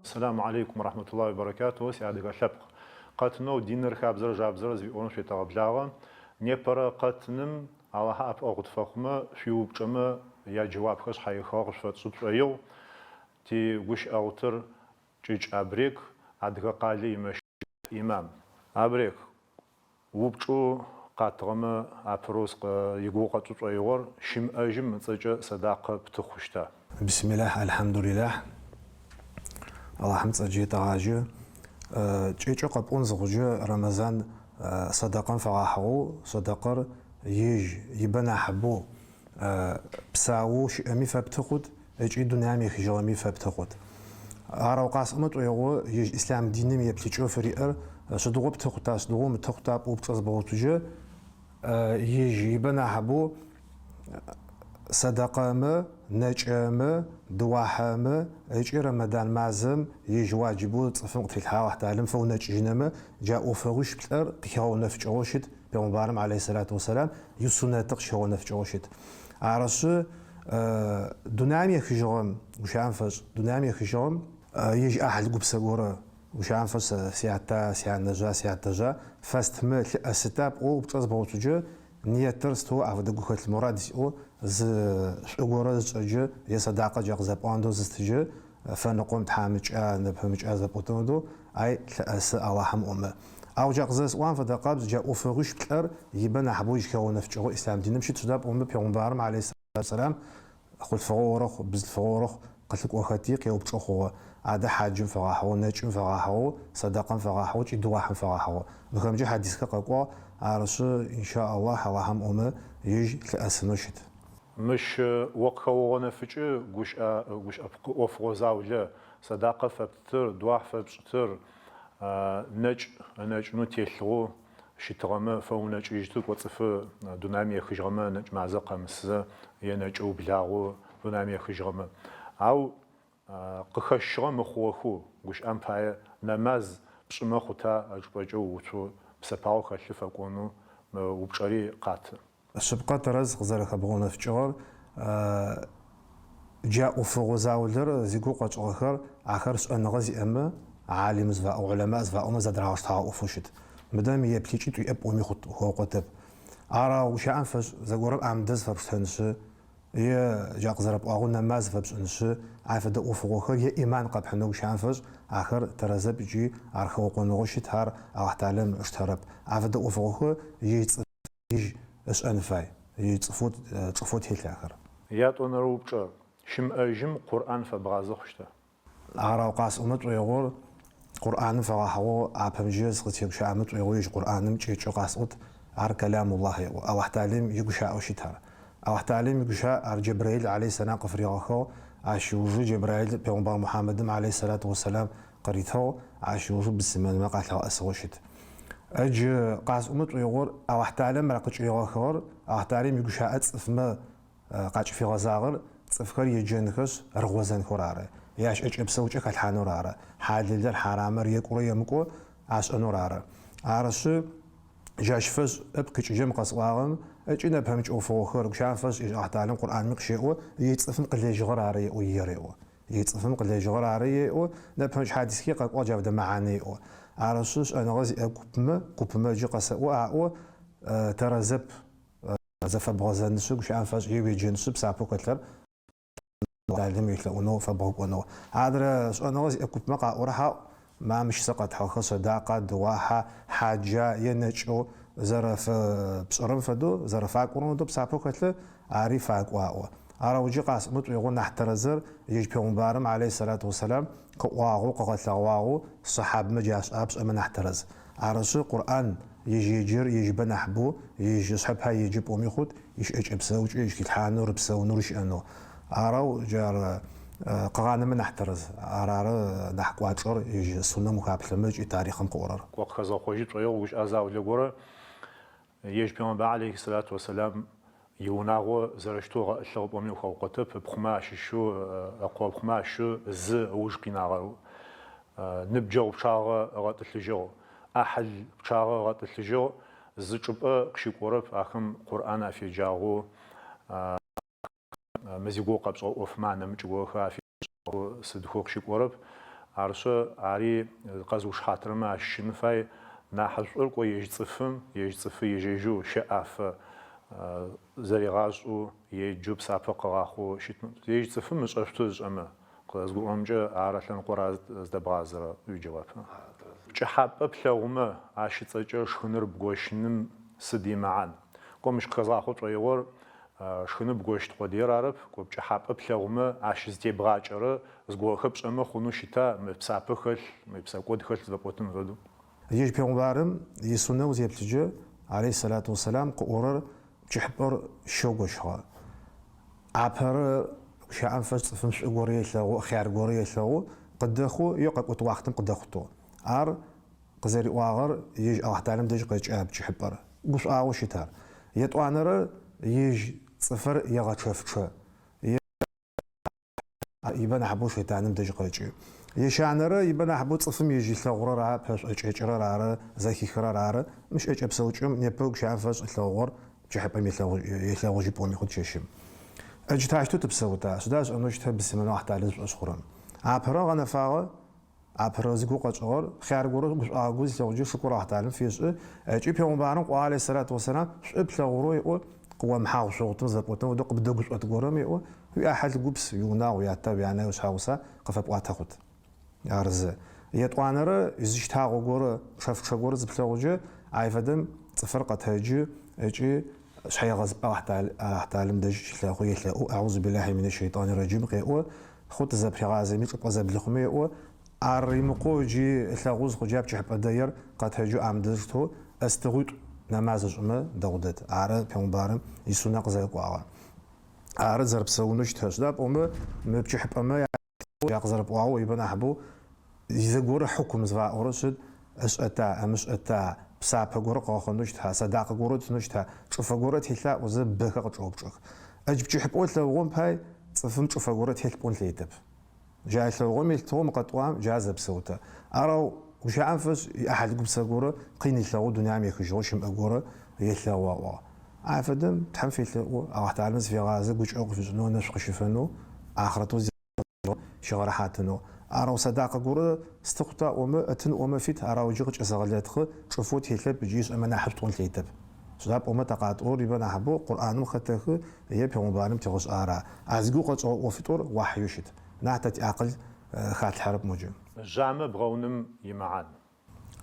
السلام عليكم ورحمة الله وبركاته. سعادة شبق قاتنو دينر خابزر جابزر زي أون شيء تغبلاغا نيبرا قاتنم على حاب أغد فخمة شيوب جمع يا جواب خش حي خاغش فتشوت أيو تي وش أوتر جيج أبريك عدك قالي مش إمام أبريك وبجو قاتغمة أبروس يقو قاتوت أيور شم أجم تجا صداقة بتخشتا. بسم الله الحمد لله الله حمد أجيت عاجي تيجي قبون زوجي رمضان صدقا فراحو صدقر يج يبنى حبو بساوش أمي فبتخد أجي دنيامي خجامي فبتخد عراو قاسمت ويغو يج إسلام ديني يبتيجو فريقر صدقو بتخد صدقو متخد وبتص بوتوجي يج يبنى حبو صدقة ما نجمة دواحمة أجي رمضان مازم يجي واجبو تصفن في الحال واحد علم فونج جنما جاء فوش بتر قياو نفج عوشت بيوم عليه الصلاة والسلام يسونا تقشوا نفج عوشت عرش دنامي خجام وش عنفش دنامي خجام يجي أحد قبس جورا وش عنفش سيعة نجا سيعة تجا فاست ما الستاب أو بتصبح توجه نيترستو عفوا دقوة المراد أو ز شغورز أجى يصدق جاكزب أندوز استجى فنقوم تحامج نبهمج أزبوتندو أي تأس الله هم أمه أو جاكزس وان فدقاب جاء أفرش كتر يبنى حبوش كون نفجه إسلام دين مشي تداب أمه بيومبارم عليه السلام أخذ فورخ بزل فورخ قتلك وخاتيق يوبتشخو عاد حاج فراحو نجم فراحو صدقا فراحو جدواح فراحو بخمجة حديث كقوا عرش إن شاء الله الله هم أمه يجي تأسنوشت مش وقخونا فيجي وش أفغوزاو لا صداقة فبتر دواح فبتر نج نتيلو شتغما فونج يجتك وتصف دنامي خجرما نج معزقة مسا ينج أو بلاغو دنامي خجرما أو قخشرا مخوخو وش أمباي نماز بشمخوتا أجبجو وتو بسباو خلفا كونو وبشري قات الشبقة رزق زرخ بغونا في شغل جاء فوزاولر زيقو قاش آخر آخر سؤال غزي أما عالم زفا أو علماء زفا أو مزاد راشتها وفوشت مدام يبتيجي تو يب ومي خط هو قطب أرى وش أنفس زقورب أمدز فبستنش يا جاء زرب أغنى ماز فبستنش عارف ده أفوخر يا إيمان قبل حنو وش أنفس آخر ترزب يجي أرخو قنوشت هار أو تعلم اشترب عارف ده أفوخر يجي إيش أنفاي يتصفوت هيك آخر يا تونروبشة شم أجم قرآن فبغازخشته عراو قاس أمت ويقول قرآن فراحو عبمجيز قتيب شامت ويقول قرآن مجيء قاسوت عر كلام الله أو تعلم يقشع أو شتار أو تعلم يقشع عر جبريل عليه السلام قفرياخو عشوج جبريل بيومبار محمد عليه الصلاة والسلام قريته عشوج بالسمان ما قاتل أسوشت أج قاس أمت ويقول أو تعلم رقش ياخر أو تعلم يقشع أتصفما قاش في غزاغر تصفكر يجنكش رغوزن خراره ياش اج بسوجه كالحانوراره حادل حرامر يقري يمكو عش انوراره عرش جاش فز ابكش جم قصواغم اجنا بهمج اوفوخر شان فز اج تعلم قران مقشيو يتصفن قلي جغراري ويريو يتصفن قلي جغراري و نبهمج حادثكي قاق جاب معاني او عرشش انا غزي قبما جي قصوا او ترزب زف بغزان سوق شان فاش يجين سب سابو كتر تعلم يتلونو فبغونو عادر انا غاز اكوب مقا ورها ما مش سقط حخ صداقه دواحه حاجه ينچو زرف بصرم فدو زرف اقرون دو سابو كتر عارف اقواو اراوجي قاس مت يغون احترزر يج بيغمبارم عليه الصلاه والسلام قواغو ققتلاواغو صحاب مجاس ابس من احترز عرش قران يجي يجر يجبن أحبو يجي صحبها يجيب وميخود يش إيش بسوج إيش كيتحانور بسو نورش أنو عراو جار قغانا من احترز عرار نحكو عطر يجي سنة مقابل مج تاريخ مقرر وقت خزا خوجي طيو وش أزاو لغورة يج بيوم عليه الصلاة والسلام يوناغو زرشتو الشغب ومن وقتب بخماش شو أقوى بخماش ز وش قناغو نبجو بشاغة غات الجو أحد بشاغة غات الجو زجب قشي قرب أخم قرآن في جاغو مزيقو قبص أوف معنا مجبو خافي صدخو قشي قرب аршъ ари къэзыушъхьатырэмэ ащыщын фай нахьышӏур кӏо ежь цӏыфы ежьэжьу щэӏафэ зэригъашӏу еджу псапэ къэгъахъоу щытын ежь цӏыфым ышӏэшъуту зышӏэмэ къызгурыӏомкӏэ ар лъэныкъорэ здэбгъазэрэ уиджэуапэ. Пкӏыхьапӏэ плъэгъумэ ащыцӏэкӏэ шхыныр бгощыным сыд имагъэн? Кӏом къэзгъахъоу шӏоигъор шхыныр бгощт къодыер арэп, кӏо пкӏыхьапӏэ плъэгъумэ ащызэтебгъакӏэрэ згорэхэр пшӏэмэ хъунэу щыта мы псапэ хэлъ, мы псэкӏод хэлъ зэпӏотын фэдэу. Ежь пегъумбарым исунэу зеплъыджэ алейхиссалату вассалам къыӏорэр пкӏыхьапӏэр щэгощыгъэ. Апэрэ щаӏэм фэшӏ цӏыфым шӏу горэ елъэгъу, хъяр горэ елъэгъу къыдэхъу е къэкӏот уахътэм къыдэхъутыгъ. Ар къызэриӏуагъэр ежь Аллахь Теалэм дэжь къэкӏа пкӏыхьапӏэр. Гушӏуагъэу щытар. Етӏуанэрэ ежь цӏыфэр егъэчъэфчъэ. Ибэ нахьыбэу шейтаным дэжь къэкӏы. Ещанэрэ ибэ нахьыбэу цӏыфым ежь илъэгъурэр ары, пэшӏэкӏэкӏрэр ары, зэхихырэр ары. Мыщ ӏэкӏэпсэукӏым непэ щаӏэм фэшӏ илъэгъугъэр пкӏыхьапӏэм елъэгъужьи пӏоми хъу чэщым. Ӏэкӏытащтэу тыпсэута, сюда шӏэнэу щытэ бысымэ Аллахь Теалэ зышӏошъхъурэм. Апэрэ гъэнэфагъэ, апэрэ зыгу къэкӏыгъэр, хъяр горэ гушӏуагъэ гу зилъэгъуджи шыкур Аллахь Теалэм фешӏы. Ӏэкӏи пегъумбарым къыӏуагъ алейхиссалату вассалам шӏу плъэгъурэу еӏо къыомыхьагъ шъогъутым зэпӏотым одэу къыбдэгушӏот горэм еӏо уиӏахьэл гупс уиунагъо уятэ уянэ ушъхьагъуса къыфэпӏуатэ хъут. Арзы. Етӏуанэрэ изыщтагъо горэ чъэфчъэ горэ зыплъэгъуджэ ай фэдэм цӏыфэр къэтэджы ыкӏи шъхьегъэзыпӏэ Аллахь Теалэм дэжь щылъэгъу елъэӏу аъузу биллахи минэшъ-щэйтӏанир раджим къеӏо хъут зэпригъазэми чӏыпӏэ зэблыхъуми еӏо ар имыкъоу ыкӏи илъэгъу зыхъуджа пкӏыхьапӏэ дэер къэтэджу амыдэжьтэу ӏэстыгъуитӏу нэмаз ышӏымэ дэгъу дэт. Ары пегъумбарым исунэ къызэкӏуагъэ. Ары зэрэпсэунэу щытэ. Щыда пӏомэ мы пкӏыхьапӏэмэ къызэрэпӏуагъэу ибэ нахьыбэу зэгорэ хьукум зыфаӏорэ щыт ышӏэта, ӏэмышӏэта, псапэ горэ къэгъэхъонэу щыта, садакъэ горэ тынэу щыта, чӏыфэ горэ телъаӏо зэ бэхэр къычӏэупчӏэх. Ӏэкӏ пкӏыхьапӏэу лъэгъугъом пай цӏыфым чӏыфэ горэ телъ пӏон лъетэп. Джа лъэгъугъом илътыгъэу мыкъэтӏуам джа зэпсэутэ. Арэу гущаӏэм фэшӏ иӏахьэл гупсэ горэ къин илъэгъу дуням ехыжьыгъэу щымыӏэ горэ елъэгъуаӏуагъ. Ай фэдэм Тхьэм фелъэӏу Аллахь Теалэ зыфегъазэ гукӏэу къыфишӏынэу нэшӏу къыщыфэнэу ахъырэтэу щыгъэрэхьатынэу. Арэу садакъэ горэ стыгъута ӏомэ ӏэтын ӏомэ фит арэу джы къыкӏэзэгъэлэтхы чӏыфэу телъэп ыкӏи ышӏэмэ нахьыб тӏон лъетэп. Щыда пӏомэ такъатӏор ибэ нахьыбэу Къуръаным хэтэхы е пегъумбарым тегъэшӏара. А зыгу къэкӏыгъэ ӏофитӏор уахьыу щыт. Нахь тэ тиакъыл халъхьэрэп моджэ. Жамэ бгъэуным имагъэн.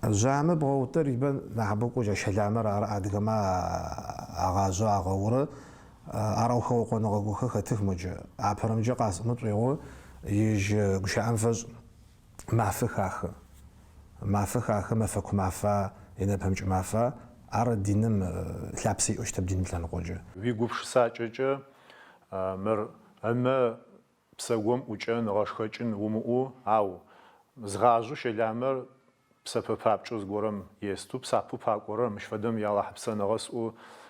Жамэ бгъэутэр ибэ нахьыбэу кӏожьа щэламэр ары адыгэмэ агъажъэ агъэурэ арэу хэукъоныгъэ гухэр хэтых моджэ. Апэрэмджэ къасӏэмэ шӏуегъо ежь гущаӏэм фэшӏ мафэ хахы. Мафэ хахы мэфэку мафа, енэпэмыкӏ мафа ар диным лъапсэ иӏощтэп диным лъэныкъоджэ. Уигупшысакӏэкӏэ мыр ымэ псэгом ӏукӏэн ыгъэшхэкӏын умыӏу ау згъажъу щэламэр псэпэ папкӏэу зыгорэм есту псапэу пакӏорэр мыщ фэдэм ялахьыпсэныгъэ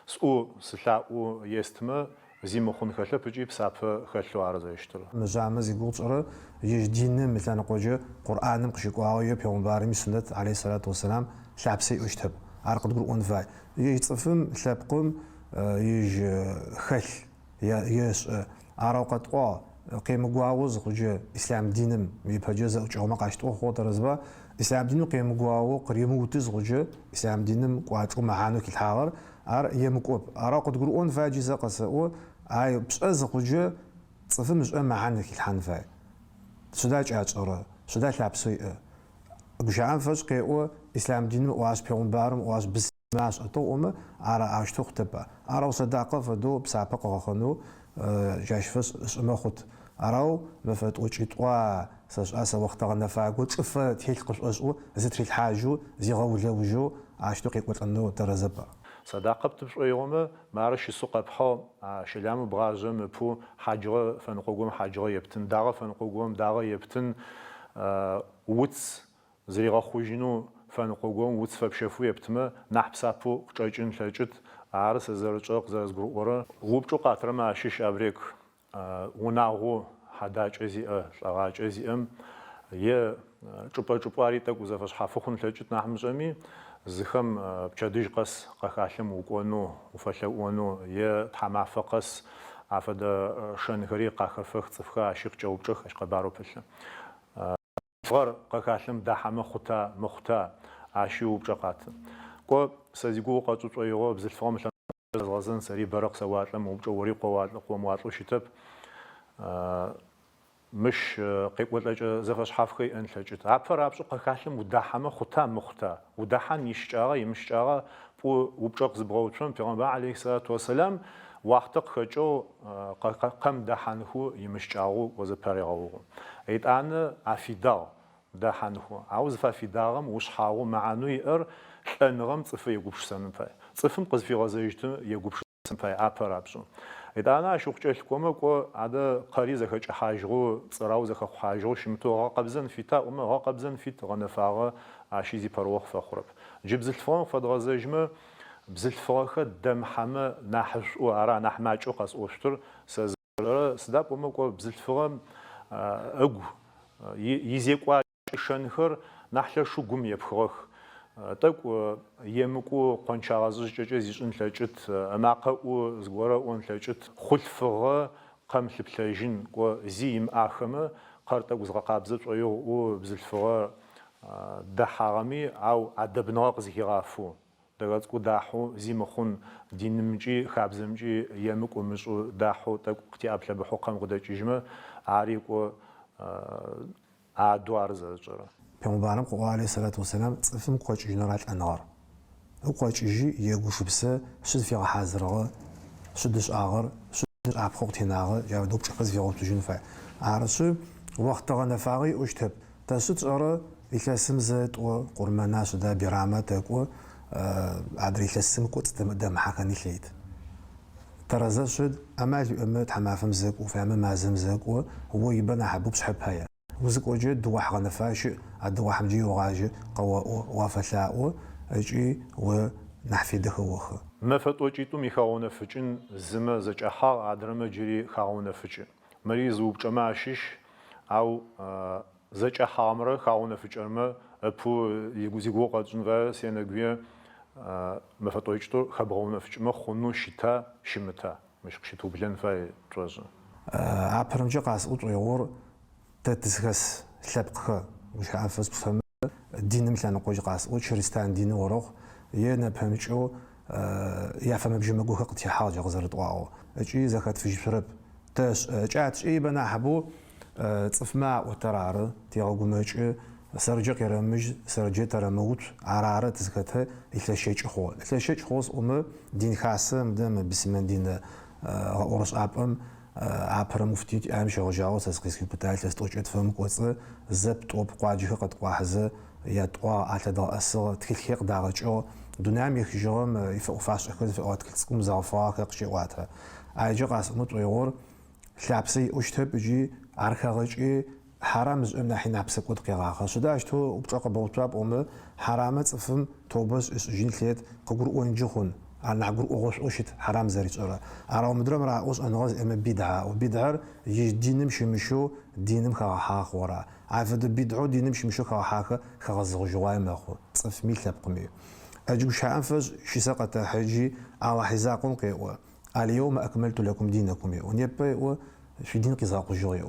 сӏу сылъаӏу естмэ зимыхъун хэлъэп ыкӏи псапэ хэлъэу ары зэщтырэ. Жамэ зигугъу пшӏэрэ ежь диным лъэныкъоджэ Къуръаным къыщыкӏуагъэу е пегъумбарым исунэт алейхиссалату вассалам лъапсэ иӏощтэп. Ар къыдгурыӏон фай. Ежь цӏыфым лъэпкъым ежь хэлъ ешӏэ. Арэу къэтӏуагъ къемыгуагъэу зыхъуджэ ислам диным ипэджэ зэӏукӏыгъэмэ къащтӏыгъ хъугъэ тэрэзба ислам диным къемыгуагъэу къыремыутый зыхъуджэ ислам диным кӏуачӏэу мэхьанэу хилъхьагъэр ар емыкӏоп. Арэу къыдгурыӏон фай джы зэ къэсэӏо ай пшӏэ зыхъуджэ цӏыфым ышӏэ мэхьан хилъхьэн фай. Сюда кӏачӏэрэ, сюда лъапсэу иӏэ. Гущаӏэм фэшӏ къеӏо ислам диным ӏуащ пегъумбарым ӏуащ бысымэ ашӏэтэу ӏомэ ары ащтэу хъутэпӏэ. Арэу садакъэ фэдэу псапэ къэгъэхъонэу джащ фэшӏ ышӏымэ хъут. Арэу мэфэтӏокӏитӏуа сэшӏа сэуахътэ гъэнэфагоу чӏыфэ телъ къышӏошӏу зытрилъхьажьу зигъэулэужьэу ащтэу къекӏолӏэнэу тэрэзэпӏэ. Садакъэ птыпшӏоигъомэ мары щысу къэпхьэу щэламэ бгъажъэм ыпу хьаджгъэ фэныкъогом хьаджгъэ ептын, дагъэ фэныкъогом дагъэ ептын, уц зригъэхъужьынэу фэныкъогом уц фэпщэфу ептымэ нахь псапэу къычӏэкӏын лъэкӏыт. Ары сэ зэрыкӏэ къызэрэзгурыӏорэ гъупчӏэу къатырэмэ ащыщ абрек унагъо хьадакӏэ зиӏэ лӏэгъакӏэ зиӏэм е чӏыпӏэ ари тӏэкӏу зэфэшъхьафы хъун лъэкӏыт нахь мышӏэми зыхэм пчэдыжь къэс къэхалъэм укӏонэу уфэлъэӏуонэу е тхьамафэ къэс афэдэ шэнхэри къахэфэх цӏыфхэр ащи къыкӏэупчӏэх ащ къэбарэу пылъэ. غر قكالم دحمة خطا مخطا عشيو بجقات كو سازيقو قاتو طيغو بزلفهم غازن سري برق سوات لم وبجوري قوات لقوم واتلو شتب مش قيقولج زغش حافخي ان لجت عفر ابشو قكالم ودحمة خطا مخطا ودحن يشجاغا يمشجاغا بو وبجق زبغوتشون پیغمبر عليه الصلاه والسلام وقت خجو قم دحنخو يمشجاغو وزپريغو ايت انا افيدال دحنخو عاوز فافيدالم وشحاغو معنو ير لنغم صفي يغوبش سنفاي صفم قزفي غازيجت يغوبش سنفاي عفر ابشو ايت انا شوقچلكوم كو ادا قري زخچ حاجغو صراو زخ حاجغو شمتو قبزن فيتا وما قبزن فيت غنفاغه عشيزي پروخ فخرب جبزل فون فدغازجم بزلفاخ دم حما نحش و ارا نحماچو قص اوشتر سزر سداب ومكو بزلفغم اغ يزيقوا شنخر نحل شو غم يبخخ تاك يمكو قنچاغاز ججه زيشن لچت اماقو زغورا اون لچت خلفغه قملبلجين كو زيم اخمه قرطا غزقابز صيو و بزلفغه دحارمي او ادبناق زيغافو دغاز كو داحو زيمخون دينمجي خابزمجي يمكو مشو داحو تاك قتي ابل بحقم غداجيجمه عاريكو ادوار زجره پیامبرم قو علیه الصلاة والسلام صفم قوچ جنرال انار او قوچجی یگوش بسه شد فی حاضره شدش آخر شدش ابخوت هناغه جا دوبچ قز فی اوت جن فا عرسو وقت غنفاغي اوشتب تاسوت اره يكاسم زت و قرمانا شدا برامتك و ادري كاسم كوت دم حكاني ليت ترى شد امال امت حمافم زك وفهم مازم زك وهو يبنى حبوب صحب هيا وزك وجد واحد غنفاش عد واحد جي وغاجي قوا وافشاء اجي ونحفي دخوخ ما فتوجيتو ميخاونه فچن زما زچحا ادرمه جري خاونه فچن مريض وبچماشش او زچحا امره خاونه فچرمه ابو يغوزيغو قاجنوا سينغوي ما فتوجيتو خبرونه فچمه خونو شيتا شمتا مش شيتو بلن فاي تروز ابرمجي قاس اوطيور تتسخس لبقخ مش عارفس بفهم الدين مثلا قوج قاس وشريستان دين وروخ ينا بهمچو يفهم بجمعو قطي حاجه غزر طواو اجي زكات في جبرب تاش جات اي بنا حبو صفما وترار تيغو مچ سرجق يرمج سرجه ترموت عراره تزكته يتلشيچ خو يتلشيچ خوس دين خاصم دم بسمن دين اورس ابم ابر مفتي ام شوجاو سسقيس بتاع تستوجت فم قص زبط وبقواجه قد قواحزه يطوا اتدا اسر تخيق داغچو دنامي خجوم يفقفاش اكل في اوت كسكم زافا قشي واتا ايجو قاس مطيور شابسي اشتب جي ارخاغچي حرام زمنا حين نحبسك ودقيقه شداشتو وبطاقه بوطاب حرام صفم توبس جينليت قغور وينجخون أنا أقول أغوش أوشت حرام زريت أرى أرى مدرم رأى أوش أنغاز إما بدعة وبدعة دينم شمشو دينم خاحاخ ورا عافد بدعو دينم شمشو خاحاخ خاز غجواي ماخو صف ميل تبقمي أجو شعنفز شسقة حجي على حزاقون قيوة اليوم أكملت لكم دينكم ونيبي في دين قزاق جوي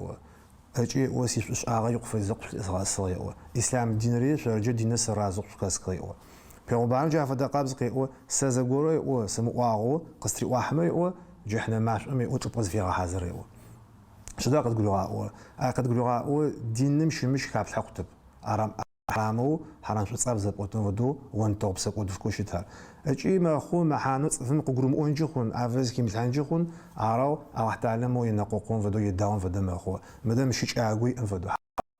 أجي وسيش أغا يقفز زق الإسراء إسلام دين ريش رجع دين سرازق كاسقيوة پیامبر جعفر دقابز قیو سازگوری و سمواعو قصری واحمی و جهنم ماش امی او تطبز فيها حاضری و شدا قد قلوا قد قلوا دينم شمش كاب حقتب حرامو حرام صاب زبطن ودو وان توب سقود في كوشتها اجي ما خو ما حانوت فم قغرم اونجخون افز كي متانجخون عراو او تعلموا ينققون ودو يداون فدم خو مدام شيش اغوي انفدو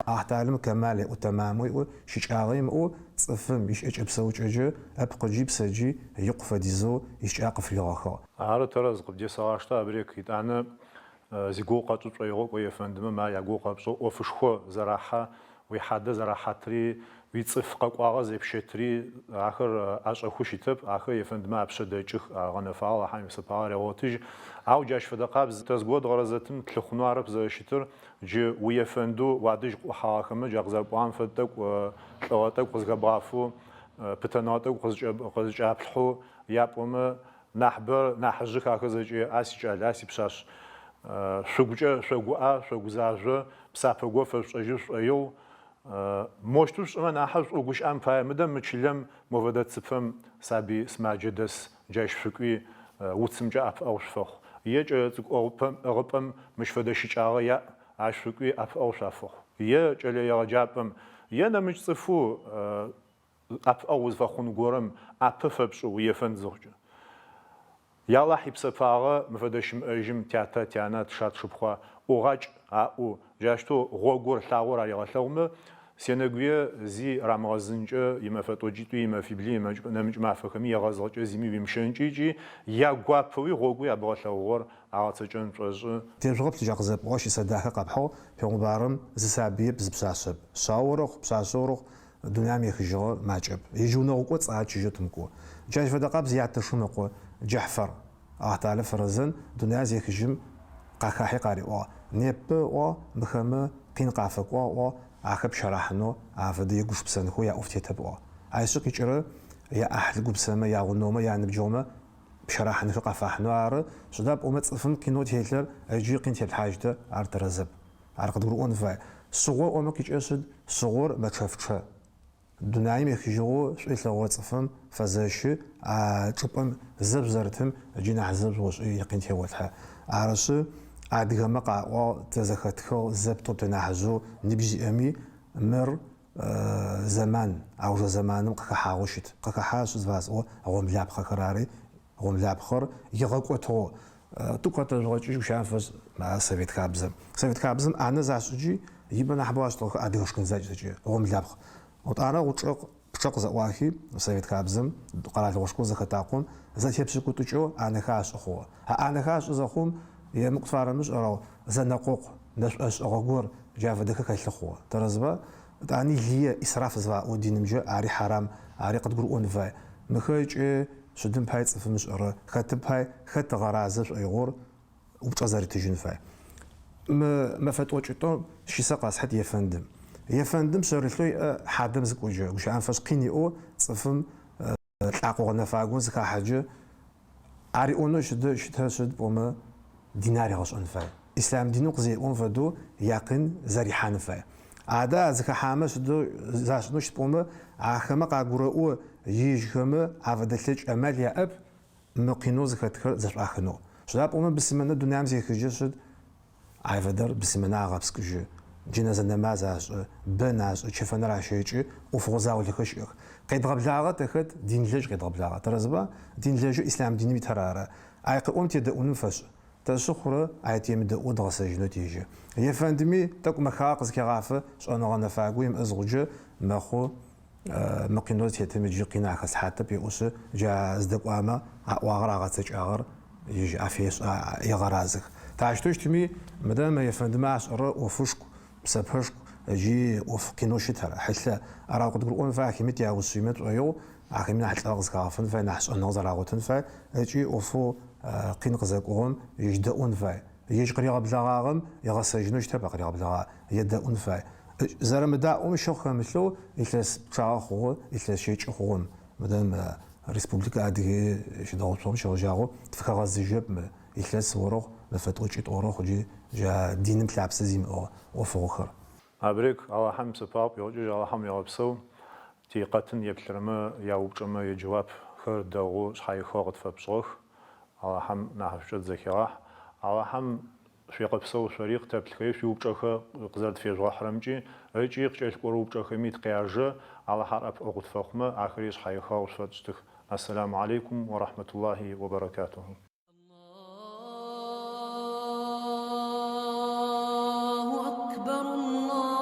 أحتعلم كمالي وتمامي وشيشاغيم أو صفم يش بسوج أجي أبقى جيب سجي يقف ديزو يش أقف يراخا. عارف ترى زقب دي ساشتا أبريك يتعنى زيجو قاتو تغيروا ويفندم ما يجو قابسو وفشخو زراحة ويحدد زراحة تري ويتصف قاقواغا زي بشتري آخر أش أخوش يتب آخر يفندم أبشد يجخ غنفعل حيم سبعة رواتج أو جاش في دقابز تزود غرزتن تلخنو عرب زي شتر جي ويفندو وعدج حاكم جاغزر بان فتك وطواتك وزغبافو بتناتك وزجابلحو يابوم نحبر نحجك آخر زي آسي جال آسي بشاش شوجا شوجا شوجزاج بسافرغو فشجو شيو موشتوش من أحس أوجش أم فاي مدام مشلم مفردات سفهم سبي سماجدس جاش فكري وتسمجا أف أوش فخ يج أوروبم مش فدشيش عايا عاش فكري أف أوش أفخ يج اللي يرجعهم ينا مش صفو أف أوز فخون قرم أبفبش ويفن زوجة يلا حب سفارة مفردشم أجم تياتا تيانا تشات شبخوا أوراج أو جاشتو غوغور ثاور على غلطهم سينغوية زي رامغازنج يمفت وجيتو يمفيبلي نمج معفكمي يغازلج زيمي بيمشنجي يا غوابوي غوغو يا بغلور عاطجن فج تيجرب تجاقزب واش يصدق قبحو في مبارم زسابي بزبساسب صاورخ بساسورخ دنيامي خجور ماجب يجونا وقت صاحب جوتمكو جاش فدا قبز يعتشمقو جحفر تعالى فرزن دنيا زي خجم قاخاحي قاري وا نيب وا مخمه قين قافك وا عخب شرحنو عفدي يقوش بسنخو يا أفتي تبوا عايشك يجرى يا أحد قبسمة يا غنومة يا نبجومة بشرحنا في قفاحنو عار شداب ومت فهم كينو تهيتلر أجي قين تهيت حاجته عار ترزب عار قد قرؤون فاي صغور وما كيش أسد صغور ما تشافش دنيا ميخجو سويت لغوات فهم فزاشي تشوبم زب زرتم جينا حزب وش يقين تهيوتها عارسو عادي مقع وتزختخو زبطو تناحزو نبجي أمي مر زمان أو زمان قاحاوشت قاحاش زواز أو ملعب خكراري أو ملعب خر يغقوتو توقت الوجه وشافز مع سويت كابزم سويت كابزم أنا زاسجي يبنا حباش تو عادي وش كن زاجي أو ملعب وأنا وشق بشق زواهي سويت كابزم قرأت وشكو زختاقون زاتي بسكو تجو أنا خاش أخو أنا خاش زخوم يا مقتفار مش أراو زنقوق ناس أغور جاف دك كيلخوا ترزبا تاني هي إسراف زوا ودين مجا عاري حرام عاري قد قرؤون فاي مخيج شدم باي في مش أرا خاتم باي خات غرازش أيغور وبتزاري تجين فاي ما فتوجتو شي سقاس حد يفندم شريتلو حادم زك وجا وش عارفاش قيني او صفم تعقو نفاقون زكا حاجه عاري اونو شد بوما ديناري غاش انفاي اسلام دينو قزي اون فدو يقين زريحان فاي عادا زكا حامش دو زاش نوش بوما اخما قاغرو يجخما عفدتلج امال يا اب مقينو زكا تكر زاش اخنو شدا بوما بسمنا دنيام زي خجشد عايفدر بسمنا غابسكجو جنازة نمازاش بناش تشوفنا راه شيء وفوزاو اللي خشيخ قيد غبلاغه تاخد دين لج قيد غبلاغه ترزبا دين لج اسلام ديني تراره اي قوم تيدا نفس تسخره ايتي مد ودغس جنو تيجي هي فندمي تاك مخاقز كي غافه شنو غنا فاقويم ازغجه ماخو مقينوت يتمجي قينا خس حتى بيوس جا زدقواما واغرا غتجاغر يجي افيس يغرازك تعشتوش تمي مدام يفندم عشر وفشك بسبهش جي وفقينوش ترى حتى أرا قد يقولون فاكيمت يا وسيمت أيو عقيمنا حتى أغز كافن فاي نحس النظر عقوتن فاي جي وفو قين قزاقهم يجدؤون فاي يجي قريغ بلاغاهم يغسجنوش تبع قريغ بلاغا يدؤون فاي زرا مداؤهم شوخ مثلو إثلاث شاخو إثلاث شيء شخوهم مدام ريسبوبليكا هذه شي داوتهم شي جاغو تفكر غازي جاب إثلاث وروخ لفتوشي طوروخ جا دين بتلعب سزيم أو وفوخر. أبريك الله حم سباب يوجد الله حم يلبسو تي قتن يبلرما يوجما يجواب خر داغو شحي خاغت فبصوخ الله حم نحفشت ذكراح الله حم في قبسو شريق تبلكيش يوجخ قزلت في جواح رمجي أيجي قشيش قروب جخميت قياجة على حرب أغد فخمة آخري شحي خاغت فبصوخ. السلام عليكم ورحمة الله وبركاته. الله أكبر الله